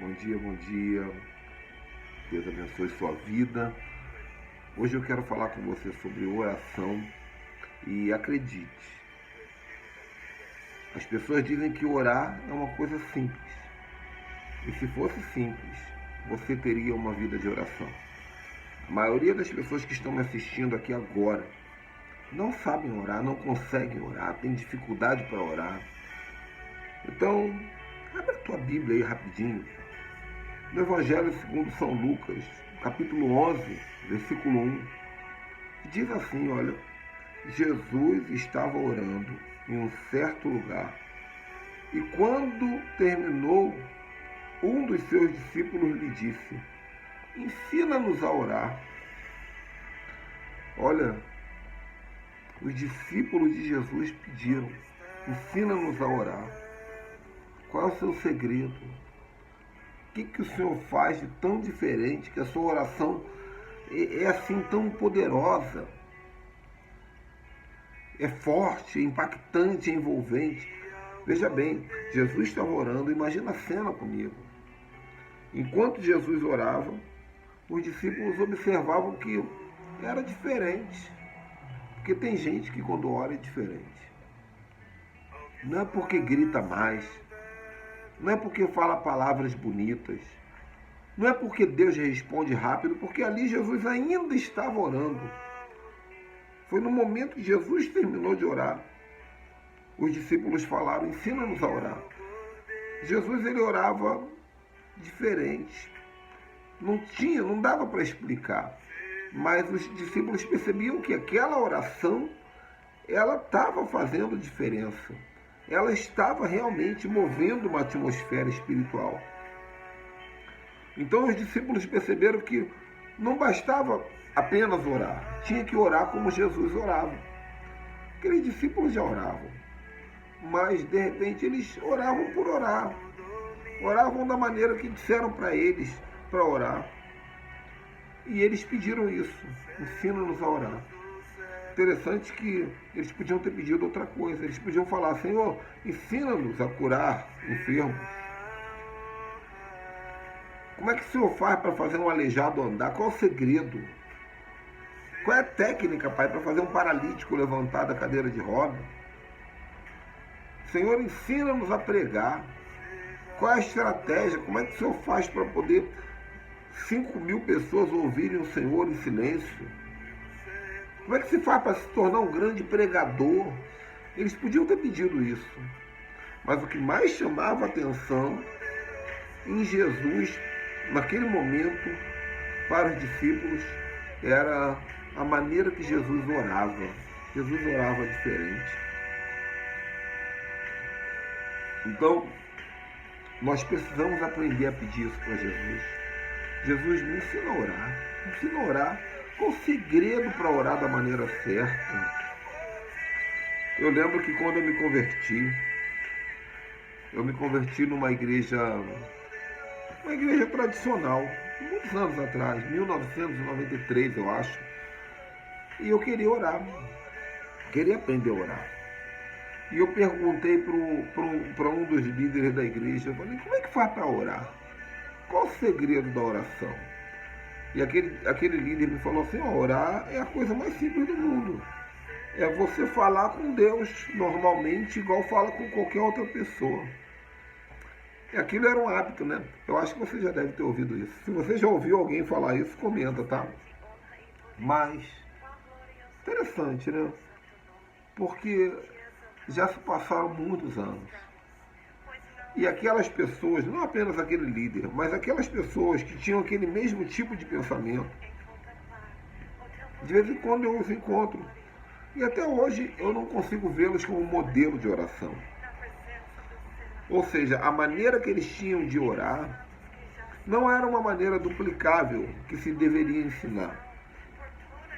Bom dia, bom dia. Deus abençoe sua vida. Hoje eu quero falar com você sobre oração e acredite, as pessoas dizem que orar é uma coisa simples. E se fosse simples, você teria uma vida de oração. A maioria das pessoas que estão me assistindo aqui agora não sabem orar, não conseguem orar, tem dificuldade para orar. Então, abre a tua Bíblia aí rapidinho. No Evangelho segundo São Lucas, capítulo 11, versículo 1, diz assim, olha, Jesus estava orando em um certo lugar e quando terminou, um dos seus discípulos lhe disse, ensina-nos a orar. Olha, os discípulos de Jesus pediram, ensina-nos a orar. Qual é o seu segredo? O que o Senhor faz de tão diferente que a sua oração é assim tão poderosa? É forte, é impactante, é envolvente. Veja bem, Jesus estava orando, imagina a cena comigo. Enquanto Jesus orava, os discípulos observavam que era diferente. Porque tem gente que quando ora é diferente. Não é porque grita mais, não é porque fala palavras bonitas, não é porque Deus responde rápido, porque ali Jesus ainda estava orando. Foi no momento que Jesus terminou de orar. Os discípulos falaram, ensina-nos a orar. Jesus, ele orava diferente. Não dava para explicar. Mas os discípulos percebiam que aquela oração, ela estava fazendo diferença. Ela estava realmente movendo uma atmosfera espiritual. Então os discípulos perceberam que não bastava apenas orar, tinha que orar como Jesus orava. Aqueles discípulos já oravam, mas de repente eles oravam por orar, oravam da maneira que disseram para eles para orar. E eles pediram isso, ensina-nos a orar. Interessante que eles podiam ter pedido outra coisa, eles podiam falar, Senhor, ensina-nos a curar enfermos. Como é que o Senhor faz para fazer um aleijado andar? Qual é o segredo? Qual é a técnica, Pai, para fazer um paralítico levantar da cadeira de roda? Senhor, ensina-nos a pregar. Qual é a estratégia? Como é que o Senhor faz para poder 5.000 pessoas ouvirem o Senhor em silêncio? Como é que se faz para se tornar um grande pregador? Eles podiam ter pedido isso. Mas o que mais chamava a atenção em Jesus, naquele momento, para os discípulos, era a maneira que Jesus orava. Jesus orava diferente. Então, nós precisamos aprender a pedir isso para Jesus. Jesus, me ensina a orar. Me ensina a orar. Qual o segredo para orar da maneira certa? Eu lembro que quando eu me converti numa igreja tradicional, muitos anos atrás, 1993 eu acho, e eu queria orar, queria aprender a orar. E eu perguntei para um dos líderes da igreja, eu falei, como é que faz para orar? Qual o segredo da oração? E aquele líder me falou assim, orar é a coisa mais simples do mundo. É você falar com Deus normalmente, igual fala com qualquer outra pessoa. E aquilo era um hábito, né? Eu acho que você já deve ter ouvido isso. Se você já ouviu alguém falar isso, comenta, tá? Mas, interessante, né? Porque já se passaram muitos anos. E aquelas pessoas, não apenas aquele líder, mas aquelas pessoas que tinham aquele mesmo tipo de pensamento, de vez em quando eu os encontro. E até hoje eu não consigo vê-los como modelo de oração. Ou seja, a maneira que eles tinham de orar não era uma maneira duplicável que se deveria ensinar.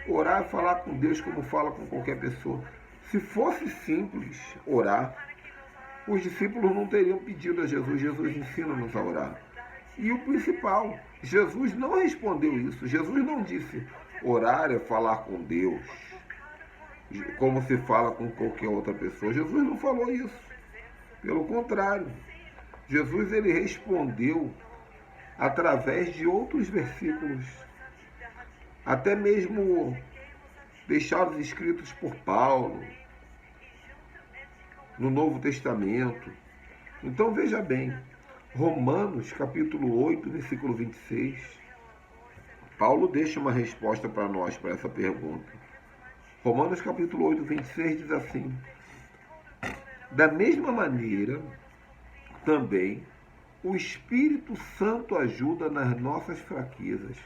Orar é falar com Deus como fala com qualquer pessoa. Se fosse simples orar, os discípulos não teriam pedido a Jesus, Jesus ensina-nos a orar. E o principal, Jesus não respondeu isso. Jesus não disse, orar é falar com Deus, como se fala com qualquer outra pessoa. Jesus não falou isso. Pelo contrário, Jesus ele respondeu através de outros versículos, até mesmo deixados escritos por Paulo no Novo Testamento. Então veja bem, Romanos capítulo 8, versículo 26, Paulo deixa uma resposta para nós, para essa pergunta. Romanos capítulo 8, 26 diz assim: da mesma maneira, também, o Espírito Santo ajuda nas nossas fraquezas,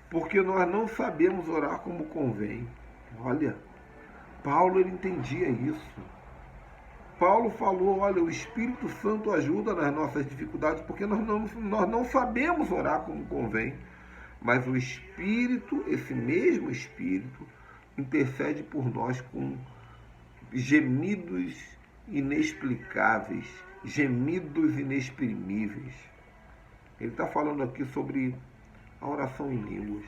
porque nós não sabemos orar como convém. Olha, Paulo ele entendia isso. Paulo falou, olha, o Espírito Santo ajuda nas nossas dificuldades, porque nós não sabemos orar como convém. Mas o Espírito, esse mesmo Espírito, intercede por nós com gemidos inexplicáveis, gemidos inexprimíveis. Ele está falando aqui sobre a oração em línguas.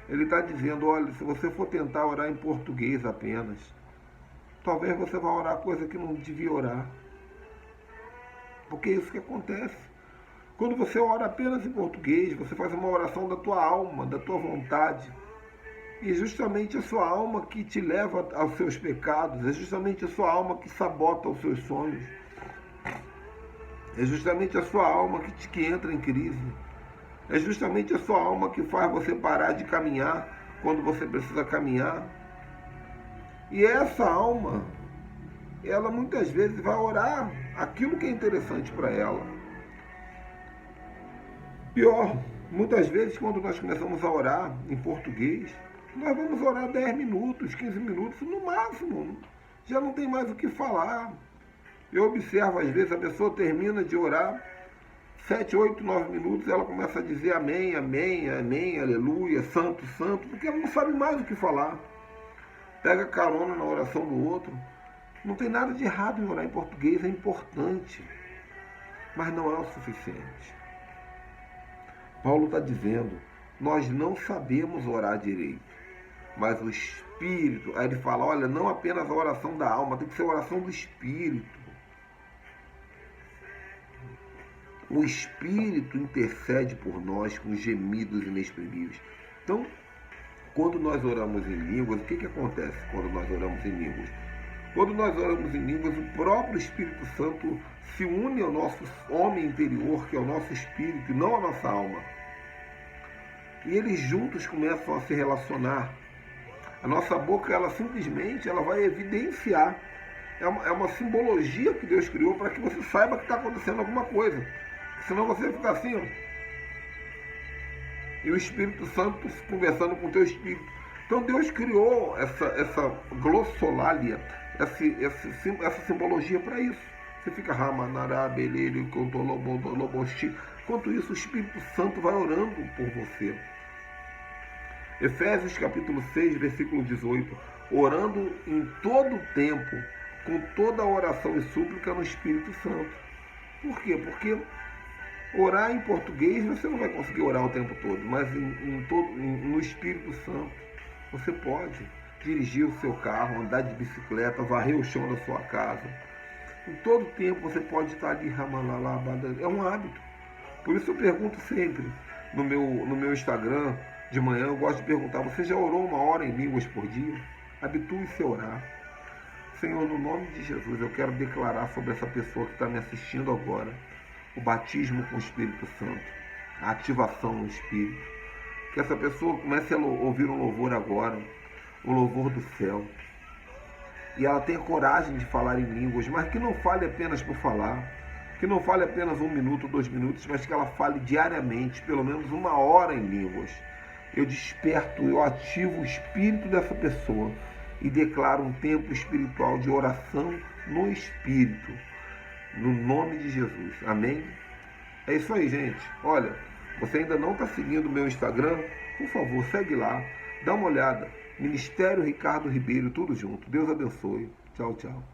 Ele está dizendo, olha, se você for tentar orar em português apenas, talvez você vá orar coisa que não devia orar. Porque é isso que acontece. Quando você ora apenas em português, você faz uma oração da tua alma, da tua vontade. E é justamente a sua alma que te leva aos seus pecados, é justamente a sua alma que sabota os seus sonhos. É justamente a sua alma que entra em crise. É justamente a sua alma que faz você parar de caminhar quando você precisa caminhar. E essa alma, ela muitas vezes vai orar aquilo que é interessante para ela. Pior, muitas vezes quando nós começamos a orar em português, nós vamos orar 10 minutos, 15 minutos, no máximo. Já não tem mais o que falar. Eu observo, às vezes, a pessoa termina de orar, 7, 8, 9 minutos, ela começa a dizer amém, amém, amém, aleluia, santo, santo, porque ela não sabe mais o que falar. Pega carona na oração do outro. Não tem nada de errado em orar em português, é importante, mas não é o suficiente. Paulo está dizendo, nós não sabemos orar direito, mas o Espírito, aí ele fala, olha, não apenas a oração da alma, tem que ser a oração do Espírito. O Espírito intercede por nós com gemidos inexprimíveis. Então, quando nós oramos em línguas, o que acontece quando nós oramos em línguas? Quando nós oramos em línguas, o próprio Espírito Santo se une ao nosso homem interior, que é o nosso espírito, e não a nossa alma. E eles juntos começam a se relacionar. A nossa boca, ela simplesmente vai evidenciar. É uma simbologia que Deus criou para que você saiba que está acontecendo alguma coisa. Senão você fica assim, ó. E o Espírito Santo conversando com o teu espírito. Então Deus criou essa glossolalia, essa simbologia para isso. Você fica ramanará, belele, contolobosti. Enquanto isso, o Espírito Santo vai orando por você. Efésios capítulo 6, versículo 18. Orando em todo o tempo, com toda a oração e súplica no Espírito Santo. Por quê? Porque orar em português você não vai conseguir orar o tempo todo, mas no Espírito Santo você pode dirigir o seu carro, andar de bicicleta, varrer o chão da sua casa. Em todo tempo você pode estar ali, é um hábito. Por isso eu pergunto sempre no meu Instagram, de manhã, eu gosto de perguntar, você já orou 1 hora em línguas por dia? Habitue-se a orar. Senhor, no nome de Jesus, eu quero declarar sobre essa pessoa que está me assistindo agora, o batismo com o Espírito Santo, a ativação no Espírito. Que essa pessoa comece a ouvir um louvor agora, o louvor do céu. E ela tenha coragem de falar em línguas, mas que não fale apenas por falar, que não fale apenas 1 minuto, 2 minutos, mas que ela fale diariamente, pelo menos 1 hora em línguas. Eu desperto, eu ativo o espírito dessa pessoa e declaro um tempo espiritual de oração no Espírito, no nome de Jesus. Amém? É isso aí, gente. Olha, você ainda não está seguindo o meu Instagram? Por favor, segue lá, dá uma olhada. Ministério Ricardo Ribeiro, tudo junto. Deus abençoe. Tchau, tchau.